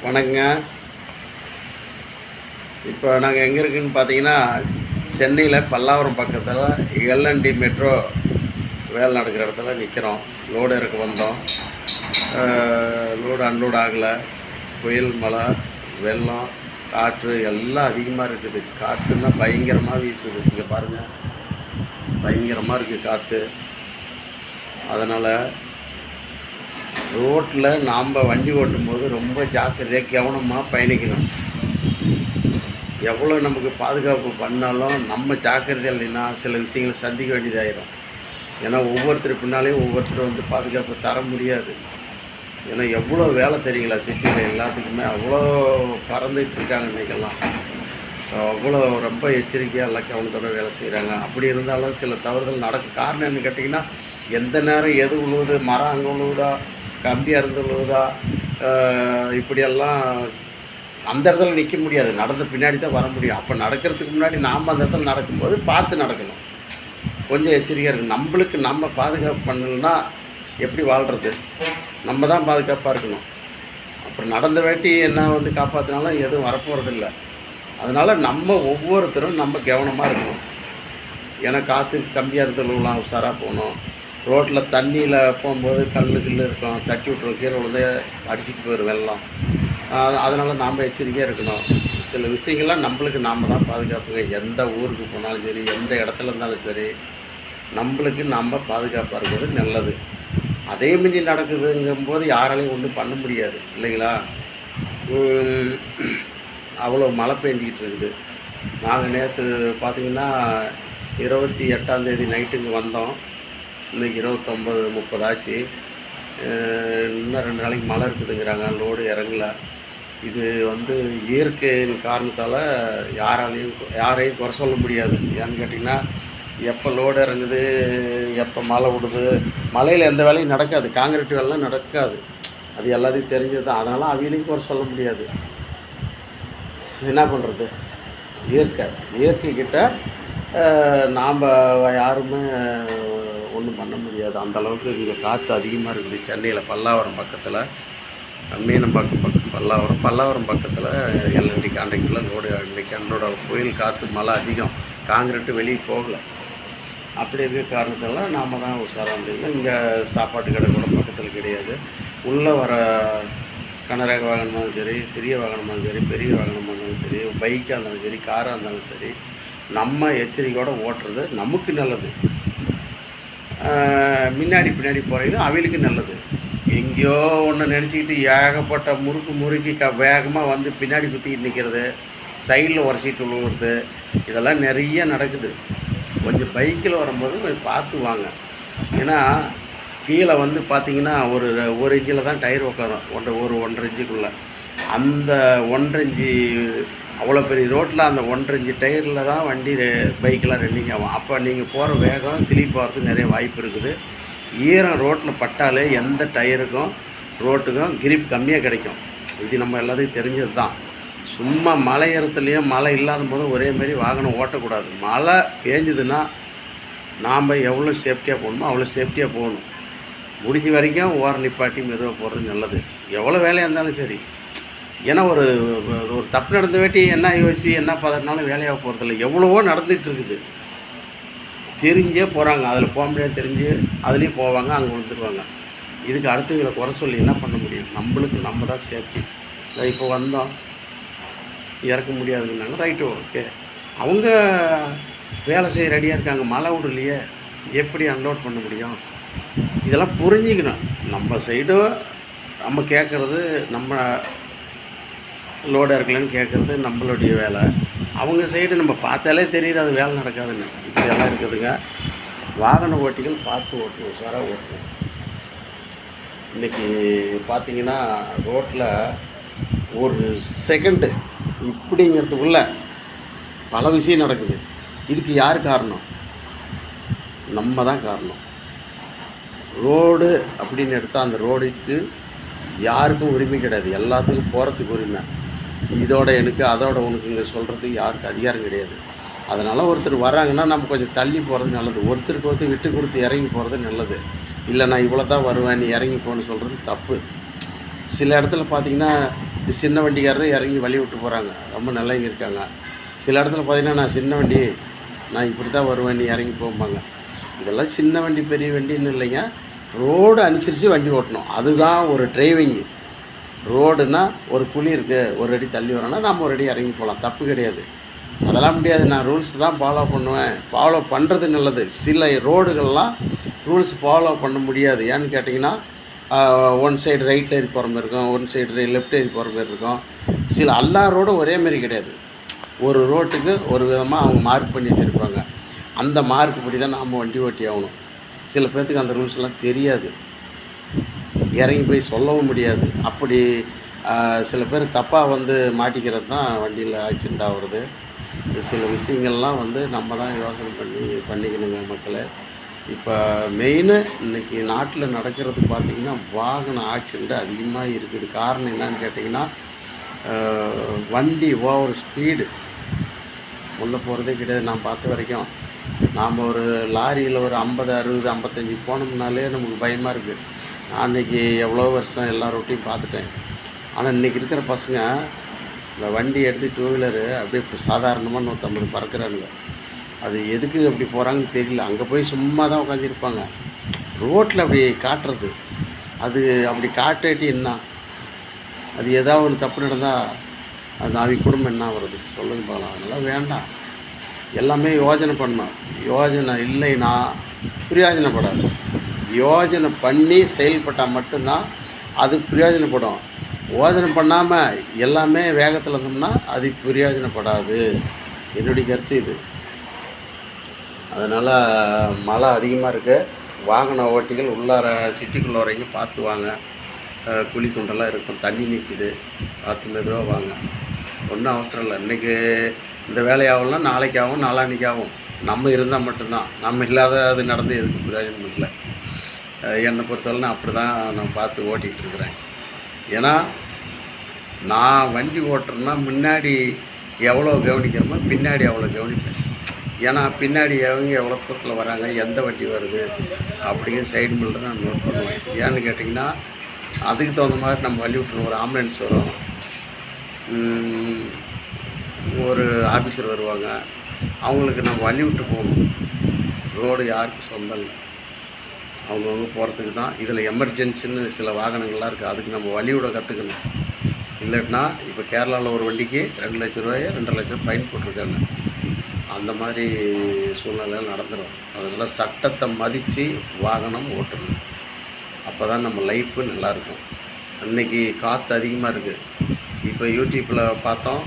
வணக்கங்க. இப்போ நாங்கள் எங்கே இருக்குதுன்னு பார்த்தீங்கன்னா, சென்னையில் பல்லாவரம் பக்கத்தில் எல்என்டி மெட்ரோ வேலை நடக்கிற இடத்துல நிற்கிறோம். லோடு இறக்க வந்தோம். லோடு அன்லோடு ஆகலை. புயல், மழை, வெள்ளம், காற்று எல்லாம் அதிகமாக இருக்குது. காற்றுன்னா பயங்கரமாக வீசுது. இங்கே பாருங்கள், பயங்கரமாக இருக்குது காற்று. அதனால் ரோட்டில் நாம் வண்டி ஓட்டும்போது ரொம்ப ஜாக்கிரதையாக கவனமாக பயணிக்கணும். எவ்வளோ நமக்கு பாதுகாப்பு பண்ணாலும் நம்ம ஜாக்கிரதை இல்லைன்னா சில விஷயங்களை சந்திக்க வேண்டியதாயிடும். ஏன்னா ஒவ்வொருத்தர் பின்னாலேயும் ஒவ்வொருத்தரும் வந்து பாதுகாப்பு தர முடியாது. ஏன்னா எவ்வளோ வேலை தெரியுங்களா, சிட்டியில் எல்லாத்துக்குமே அவ்வளோ பறந்துட்டு இருக்காங்க இன்றைக்கெல்லாம். அவ்வளோ ரொம்ப எச்சரிக்கையாக எல்லாம் கவனத்தோடு வேலை செய்கிறாங்க. அப்படி இருந்தாலும் சில தவறுதல் நடக்கும். காரணம் என்ன கேட்டிங்கன்னா, எந்த நேரம் எது உழுவுது, மரம் அங்கே உழுவுதா, கம்பி அறுந்து உழுவுதா, இப்படியெல்லாம் அந்த இடத்துல நிற்க முடியாது. நடந்த பின்னாடி தான் வர முடியும். அப்போ நடக்கிறதுக்கு முன்னாடி நாம் அந்த இடத்துல நடக்கும்போது பார்த்து நடக்கணும். கொஞ்சம் எச்சரிக்கையாக இருக்கணும். நம்மளுக்கு நம்ம பாதுகாப்பு பண்ணலைன்னா எப்படி வாழ்கிறது? நம்ம தான் பாதுகாப்பாக இருக்கணும். அப்புறம் நடந்த வேட்டி என்ன வந்து காப்பாற்றினாலும் எதுவும் வரப்போகிறதில்ல. அதனால் நம்ம ஒவ்வொருத்தரும் நம்ம கவனமாக இருக்கணும். ஏன்னா காற்று கம்பியாக இருந்தவங்களாம் உஷாராக போகணும். ரோட்டில் தண்ணியில் போகும்போது கல் இருக்கும், தட்டி விட்டுரும், கீழே விழுந்து அடிச்சுட்டு போயிடும் வெள்ளம். அதனால் நாம் எச்சரிக்கையாக இருக்கணும். சில விஷயங்கள்லாம் நம்மளுக்கு நாம் தான் பாதுகாப்புங்க. எந்த ஊருக்கு போனாலும் சரி, எந்த இடத்துல இருந்தாலும் சரி, நம்மளுக்கு நம்ம பாதுகாப்பாக இருக்கிறது நல்லது. அதே மிஞ்சி நடக்குதுங்கும்போது யாராலையும் ஒன்றும் பண்ண முடியாது இல்லைங்களா? அவ்வளோ மழை பெஞ்சிக்கிட்டு இருக்குது. நாங்கள் நேற்று பார்த்திங்கன்னா 28ஆம் தேதி நைட்டுக்கு வந்தோம். இன்றைக்கி 29, 30 ஆச்சு. இன்னும் 2 நாளைக்கு மழை இருக்குதுங்கிறாங்க. லோடு இறங்கல. இது வந்து இயற்கையின் காரணத்தால் யாரையும் குறை சொல்ல முடியாது. ஏன்னு கேட்டிங்கன்னா, எப்போ லோடு இறங்குது, எப்போ மழை விடுது, மழையில் எந்த வேலையும் நடக்காது. காங்கிரீட் வேலைலாம் நடக்காது. அது எல்லாத்தையும் தெரிஞ்சது தான். அதனால் அவங்களையும் குறை சொல்ல முடியாது. என்ன பண்ணுறது? இயற்கைக்கிட்ட நாம் யாருமே ஒன்றும் பண்ண முடியாது. அந்தளவுக்கு இங்கே காற்று அதிகமாக இருக்குது. சென்னையில் பல்லாவரம் பக்கத்தில், மீனம்பாக்கம் பக்கம் பல்லாவரம் பக்கத்தில் எல்என்டி கான்ட்ராக்டில் லோடு இன்றைக்கி அன்னோட புயல், காற்று, மழை அதிகம். காங்கிரீட்டு வெளியே போகலை. அப்படி இருக்கிற காரணத்தால் நாம் தான் உஷாராக இருந்தீங்கன்னா. இங்கே சாப்பாட்டு கடை கூட பக்கத்தில் கிடையாது. உள்ளே வர கனரக வாகனமாகவும் சரி, சிறிய வாகனமாகவும் சரி, பெரிய வாகனமாக இருந்தாலும் சரி, பைக்காக இருந்தாலும் சரி, காராக இருந்தாலும் சரி, நம்ம எச்சரிக்கையோடு ஓட்டுறது நமக்கு நல்லது. பின்னாடி போகிறீங்க அவளுக்கு நல்லது. எங்கேயோ ஒன்று நினச்சிக்கிட்டு ஏகப்பட்ட முறுக்கி வேகமாக வந்து பின்னாடி குத்திக்கிட்டு நிற்கிறது, சைடில் உரசிட்டு விழுவுறது, இதெல்லாம் நிறைய நடக்குது. கொஞ்சம் பைக்கில் வரும்போது கொஞ்சம் பார்த்து வாங்க. ஏன்னா கீழே வந்து பார்த்திங்கன்னா ஒரு இன்ச்சில் தான் டயர் உட்காரும். 1.5 இன்ச்சுக்குள்ளே. அந்த 1.5 இன்ச்சு அவ்வளோ பெரிய ரோட்டில் அந்த 1.5 இன்ச்சு டயரில் தான் வண்டி பைக்கெலாம் ரன்னிங் ஆகும். அப்போ நீங்கள் போகிற வேகம் ஸ்லிப் ஆகிறதுக்கு நிறைய வாய்ப்பு இருக்குது. ஈரம் ரோட்டில் பட்டாலே எந்த டயருக்கும் ரோட்டுக்கும் கிரிப் கம்மியாக கிடைக்கும். இது நம்ம எல்லாத்தையும் தெரிஞ்சது தான். சும்மா மலை ஏறத்துலேயும் மழை இல்லாத போதும் ஒரேமாரி வாகனம் ஓட்டக்கூடாது. மழை பேஞ்சுதுன்னா நாம் எவ்வளோ சேஃப்டியாக போகணுமோ அவ்வளோ சேஃப்டியாக போகணும். முடிஞ்ச வரைக்கும் ஓர நிப்பாட்டி மெதுவாக போகிறது நல்லது. எவ்வளோ வேலையாக இருந்தாலும் சரி. ஏன்னா ஒரு தப்பு நடந்த வேட்டி என்ன யோசிச்சு என்ன பதறினாலும் வேலையாக போகிறதில்ல. எவ்வளவோ நடந்துகிட்டு இருக்குது. தெரிஞ்சே போகிறாங்க. அதில் போக முடியாது, தெரிஞ்சு அதுலேயும் போவாங்க, அங்கே விழுந்துருவாங்க. இதுக்கு அடுத்தவங்களை குறை சொல்லி என்ன பண்ண முடியும்? நம்மளுக்கு நம்ம தான் சேஃப்டி. இப்போ வந்தோம், இறக்க முடியாதுன்னாங்க. Right, okay. அவங்க வேலை செய்ய ரெடியாக இருக்காங்க. மழை விடலையே, எப்படி அன்லோட் பண்ண முடியும்? இதெல்லாம் புரிஞ்சிக்கணும். நம்ம சைடு நம்ம கேட்குறது, நம்ம லோடு இருக்கலன்னு கேட்குறது நம்மளுடைய வேலை. அவங்க சைடு நம்ம பார்த்தாலே தெரியுது அது வேலை நடக்காதுன்னு. இப்படியெல்லாம் இருக்குதுங்க. வாகன ஓட்டிகள் பார்த்து ஓட்டணும், உஷாராக ஓட்டணும். இன்றைக்கி பார்த்திங்கன்னா ரோட்டில் ஒரு செகண்டு இப்படிங்கிறதுக்குள்ள பல விஷயம் நடக்குது. இதுக்கு யார் காரணம்? நம்ம தான் காரணம். ரோடு அப்படின்னு எடுத்தால் அந்த ரோடுக்கு யாருக்கும் உரிமை கிடையாது. எல்லாத்துக்கும் போகிறதுக்கு உரிமை. இதோட எனக்கு அதோட உனக்குங்க சொல்கிறதுக்கு யாருக்கு அதிகாரம் கிடையாது. அதனால் ஒருத்தர் வராங்கன்னா நம்ம கொஞ்சம் தள்ளி போகிறது நல்லது. ஒருத்தருக்கு ஒருத்தர் விட்டு கொடுத்து இறங்கி போகிறது நல்லது. இல்லை நான் இவ்வளோ தான் வருவேன், நீ இறங்கி போன்னு சொல்கிறது தப்பு. சில இடத்துல பார்த்திங்கன்னா சின்ன வண்டிக்காரர் இறங்கி வழி விட்டு போகிறாங்க. ரொம்ப நல்லவங்க இருக்காங்க. சில இடத்துல பார்த்திங்கன்னா, நான் சின்ன வண்டி, நான் இப்படி தான் வருவேன், நீ இறங்கி போம்பாங்க. இதெல்லாம் சின்ன வண்டி பெரிய வண்டின்னு இல்லைங்க. ரோடு அனுசரித்து வண்டி ஓட்டணும். அதுதான் ஒரு டிரைவிங்கு. ரோடுனா ஒரு குழி இருக்குது, ஒரு அடி தள்ளி வரோன்னா நம்ம ஒரு அடி இறங்கி போகலாம், தப்பு கிடையாது. அதெல்லாம் முடியாது. நான் ரூல்ஸ் தான் ஃபாலோ பண்ணுவேன். ஃபாலோ பண்ணுறது நல்லது. சில ரோடுகள்லாம் ரூல்ஸ் ஃபாலோ பண்ண முடியாது. ஏன்னு கேட்டிங்கன்னா, ஒன் சைடு ரைட்டில் ஏறி போகிற மாதிரி இருக்கும், ஒன் சைடு லெஃப்ட் ஏறி போகிற மாதிரி இருக்கும். சில எல்லா ரோடும் ஒரே மாதிரி கிடையாது. ஒரு ரோட்டுக்கு ஒரு விதமாக அவங்க மார்க் பண்ணி வச்சுருப்பாங்க. அந்த மார்க் படி தான் நாம் வண்டி ஓட்டி ஆகணும். சில பேர்த்துக்கு அந்த ரூல்ஸ்லாம் தெரியாது, இறங்கி போய் சொல்லவும் முடியாது. அப்படி சில பேர் தப்பாக வந்து மாட்டிக்கிறது தான் வண்டியில் ஆக்சிடெண்ட் ஆகுறது. சில விஷயங்கள்லாம் வந்து நம்ம தான் யோசனை பண்ணிக்கணுங்க மக்களே. இப்போ மெயினு இன்றைக்கி நாட்டில் நடக்கிறது பார்த்திங்கன்னா, வாகன ஆக்சிடெண்ட்டு அதிகமாக இருக்குது. காரணம் என்னன்னு கேட்டிங்கன்னா, வண்டி ஓவர் ஸ்பீடு உள்ளே போகிறதே கிடையாது. நான் பார்த்த வரைக்கும் நாம் ஒரு லாரியில் ஒரு 50, 60, 55 போனோம்னாலே நமக்கு பயமாக இருக்குது. நான் அன்றைக்கி எவ்வளோ வருஷம் எல்லா ரோட்டையும் பார்த்துட்டேன். ஆனால் இன்றைக்கி இருக்கிற பசங்க இந்த வண்டி எடுத்து டூ வீலரு அப்படியே சாதாரணமாக 150 பறக்கிறானுங்க. அது எதுக்கு அப்படி போகிறாங்கன்னு தெரியல. அங்கே போய் சும்மா தான் உட்காந்துருப்பாங்க. ரோட்டில் அப்படி காட்டுறது, அது அப்படி காட்டாட்டி என்ன, அது ஏதாவது ஒரு தப்பு நடந்தால் அது அவங்க குடும்பம் என்ன வருது சொல்லுங்க பார்க்கலாம். அதனால் வேண்டாம். எல்லாமே யோஜனை பண்ணணும். யோஜனை இல்லைன்னா பிரயோஜனப்படாது. யோஜனை பண்ணி செயல்பட்டால் மட்டும்தான் அது பிரயோஜனப்படும். யோஜனை பண்ணாமல் எல்லாமே வேகத்தில் இருந்தோம்னா அது பிரயோஜனப்படாது. என்னுடைய கருத்து இது. அதனால் மழை அதிகமாக இருக்குது. வாகன ஓட்டிகள் உள்ளார சிட்டிக்குள்ளே வரைக்கும் பார்த்து வாங்க. குழி குண்டெல்லாம் இருக்கும், தண்ணி நிற்கிது, பார்த்து மெதுவாக வாங்க. ஒன்றும் அவசரம் இல்லை. இன்றைக்கி இந்த வேலையாகலாம், நாளைக்கு ஆகும், நாளான்னைக்கு ஆகும். நம்ம இருந்தால் மட்டும்தான். நம்ம இல்லாத அது நடந்து எதுக்கு பிரயோஜனம் இல்லை. என்னை பொறுத்தவரை நான் அப்படி தான் நான் பார்த்து ஓட்டிகிட்டு இருக்கிறேன். ஏன்னா நான் வண்டி ஓட்டுறேன்னா முன்னாடி எவ்வளோ கவனிக்கிறோமோ பின்னாடி அவ்வளோ கவனிப்பேன். ஏன்னா பின்னாடி எவ்வளோ தூரத்தில் வராங்க, எந்த வண்டி வருது அப்படிங்கிற சைடு மில்லில் நான் நோட் பண்ணுவேன். ஏன்னு கேட்டிங்கன்னா, அதுக்கு தகுந்த மாதிரி நம்ம வழி விட்டுருவோம். ஒரு ஆம்புலன்ஸ் வரும், ஒரு ஆஃபீஸர் வருவாங்க, அவங்களுக்கு நம்ம வழி விட்டு போகணும். ரோடு யாருக்கும் சொந்தம் இல்லை, அவங்கவுங்க போகிறதுக்கு தான். இதில் எமர்ஜென்சின்னு சில வாகனங்கள்லாம் இருக்குது, அதுக்கு நம்ம வழி விட கற்றுக்கணும். இல்லைன்னா இப்போ கேரளாவில் ஒரு வண்டிக்கு 2 லட்ச ரூபாய் 2.5 லட்சம் ஃபைன் போட்டிருக்காங்க. அந்த மாதிரி சூழ்நிலை நடந்துடும். அதனால் சட்டத்தை மதித்து வாகனம் ஓட்டணும். அப்போ தான் நம்ம லைஃப்பு நல்லாயிருக்கும். இன்றைக்கி காற்று அதிகமாக இருக்குது. இப்போ யூடியூப்பில் பார்த்தோம்,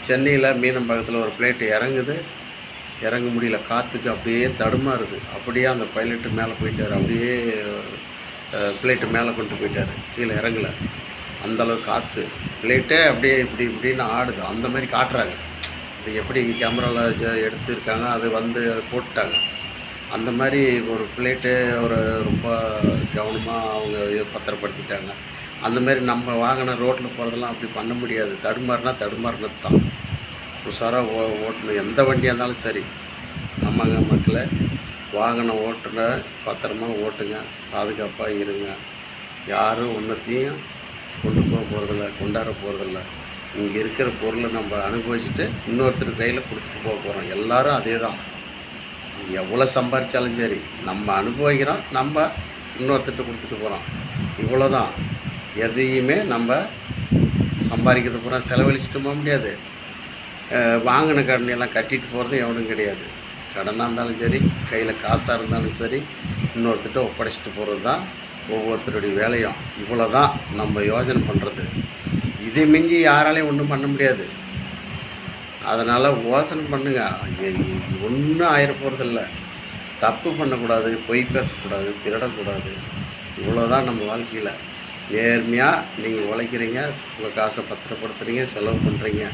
சென்னையில் மீனம்பாக்கத்தில் ஒரு ஃப்ளைட்டு இறங்க முடியல, காற்றுக்கு அப்படியே தடுமாறுது. அப்படியே அந்த பைலட்டு மேலே போயிட்டார், அப்படியே ஃப்ளைட்டு மேலே கொண்டு போயிட்டார், கீழே இறங்கலை. அந்தளவுக்கு காற்று, ஃப்ளைட்டே அப்படியே இப்படின்னு ஆடுது. அந்த மாதிரி காட்டுறாங்க. இது எப்படி கேமராவில் எடுத்துருக்காங்க, அது வந்து அதை போட்டுட்டாங்க. அந்த மாதிரி ஒரு ஃப்ளைட்டு ஒரு ரொம்ப கவனமாக அவங்க இதை பத்திரப்படுத்திட்டாங்க. அந்த மாதிரி நம்ம வாகனம் ரோட்டில் போகிறதெல்லாம் அப்படி பண்ண முடியாது. தடுமாறினது தான். உஷாராக ஓட்டணும். எந்த வண்டியாக இருந்தாலும் சரி. ஆமாங்க மக்களை, வாகனம் ஓட்டுற பத்திரமா ஓட்டுங்க, பாதுகாப்பாக இருங்க. யாரும் ஒன்றத்தையும் கொண்டு போக போகிறதில்ல, கொண்டாட போகிறதில்ல. இங்கே இருக்கிற பொருளை நம்ம அனுபவிச்சுட்டு இன்னொருத்தர் கையில் கொடுத்துட்டு போக போகிறோம். எல்லோரும் அதே தான். எவ்வளோ சம்பாதிச்சாலும் சரி, நம்ம அனுபவிக்கிறோம், நம்ம இன்னொருத்தர்கிட்ட கொடுத்துட்டு போகிறோம். இவ்வளோ தான். எதையுமே நம்ம சம்பாதிக்கிறது பூரா செலவழிச்சிட்டு போக முடியாது. வாங்கின கடனையெல்லாம் கட்டிட்டு போகிறது எவனும் கிடையாது. கடனாக இருந்தாலும் சரி, கையில் காசாக இருந்தாலும் சரி, இன்னொருத்தர்கிட்ட ஒப்படைச்சிட்டு போகிறது தான் ஒவ்வொருத்தருடைய வேலையும். இவ்வளோ தான் நம்ம யோசனை பண்ணுறது. இதை மிஞ்சி யாராலையும் ஒன்றும் பண்ண முடியாது. அதனால் யோசனை பண்ணுங்க. ஒன்றும் ஆயிர போகிறதில்ல. தப்பு பண்ணக்கூடாது, பொய் பேசக்கூடாது, திருடக்கூடாது. இவ்வளோ தான் நம்ம வாழ்க்கையில். நேர்மையாக நீங்கள் உழைக்கிறீங்க, உங்கள் காசை பத்திரப்படுத்துகிறீங்க, செலவு பண்ணுறீங்க.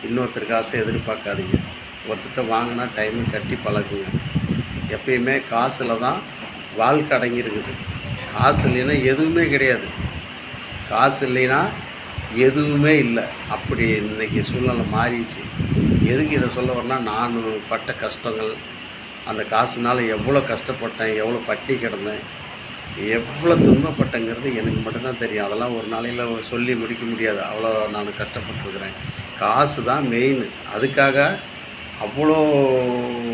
இன்னொருத்தர் காசை எதிர்பார்க்காதீங்க. ஒருத்தர்கிட்ட வாங்கினா டைமு கட்டி பழகுங்க. எப்பயுமே காசில் தான் வாழ்க்கை அடங்கியிருக்குது. காசு இல்லைன்னா எதுவுமே கிடையாது. காசு இல்லைன்னா எதுவுமே இல்லை. அப்படி இன்றைக்கி சூழ்நிலை மாறிடுச்சு. எதுக்கு இதை சொல்ல வரேன்னா, நான் பட்ட கஷ்டங்கள், அந்த காசுனால் எவ்வளோ கஷ்டப்பட்டேன், எவ்வளோ பட்டி கிடந்தேன், எவ்வளோ துன்பப்பட்டங்கிறது எனக்கு மட்டும்தான் தெரியும். அதெல்லாம் ஒரு நாளையில் சொல்லி முடிக்க முடியாது. அவ்வளோ நான் கஷ்டப்பட்டுருக்குறேன். காசு தான் மெயின். அதுக்காக அவ்வளோ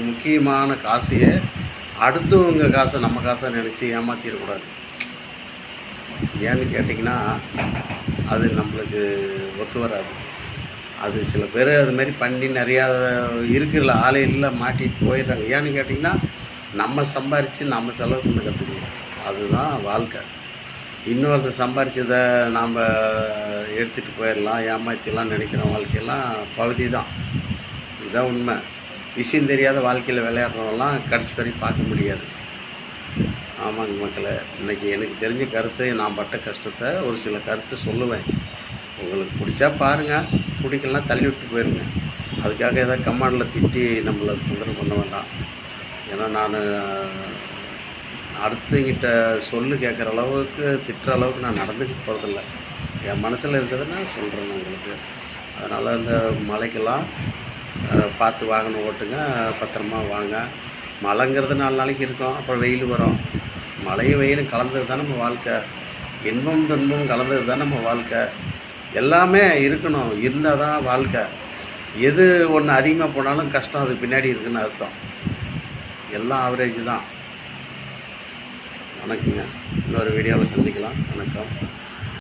முக்கியமான காசையே அடுத்தவங்க காசை நம்ம காசை நினச்சி ஏமாற்றிடக்கூடாது. ஏன்னு கேட்டிங்கன்னா அது நம்மளுக்கு ஒத்து வராது. அது சில பேர் அதுமாரி பண்ணி நிறையா இருக்கிற ஆலையில் மாட்டிட்டு போயிடுறாங்க. ஏன்னு கேட்டிங்கன்னா நம்ம சம்பாரித்து நம்ம செலவு பண்ண கற்றுக்கணும். அதுதான் வாழ்க்கை. இன்னொருத்தர் சம்பாரித்ததை நாம் எடுத்துகிட்டு போயிடலாம், ஏமாற்றிடலாம் நினைக்கிற வாழ்க்கையெல்லாம் பகுதி தான். இதுதான் உண்மை. விஷயம் தெரியாத வாழ்க்கையில் விளையாடுறவங்களாம் கடைசி வரைக்கும் பார்க்க முடியாது. ஆமாங்க மக்களே, இன்றைக்கி எனக்கு தெரிஞ்ச கருத்து, நான் பட்ட கஷ்டத்தை ஒரு சில கருத்து சொல்லுவேன். உங்களுக்கு பிடிச்சா பாருங்கள், பிடிக்கலாம் தள்ளி விட்டு போயிடுங்க. அதுக்காக ஏதாவது கமெண்டில் திட்டி நம்மளை தொந்தரவு பண்ண வேண்டாம். ஏன்னா நான் அடுத்தவங்கிட்ட சொல்லு கேட்குற அளவுக்கு திட்டுற அளவுக்கு நான் நடந்துக்க போகிறதில்ல. என் மனசில் இருக்கிறதுனா சொல்கிறேன் உங்களுக்கு. அதனால் இந்த மழைக்கெல்லாம் பார்த்து வாகனம் ஓட்டுங்க, பத்திரமா வாங்க. மழைங்கிறது 4 நாளைக்கு இருக்கும், அப்புறம் வெயில் வரும். மழையும் வெயிலும் கலந்தது தான் நம்ம வாழ்க்கை. இன்பம் துன்பம் கலந்தது தான் நம்ம வாழ்க்கை. எல்லாமே இருக்கணும், இருந்தால் தான் வாழ்க்கை. எது ஒன்று அதிகமாக போனாலும் கஷ்டம் அது பின்னாடி இருக்குதுன்னு அர்த்தம். எல்லாம் ஆவரேஜ் தான். வணக்கங்க. இன்னொரு வீடியோவில் சந்திக்கலாம். வணக்கம்.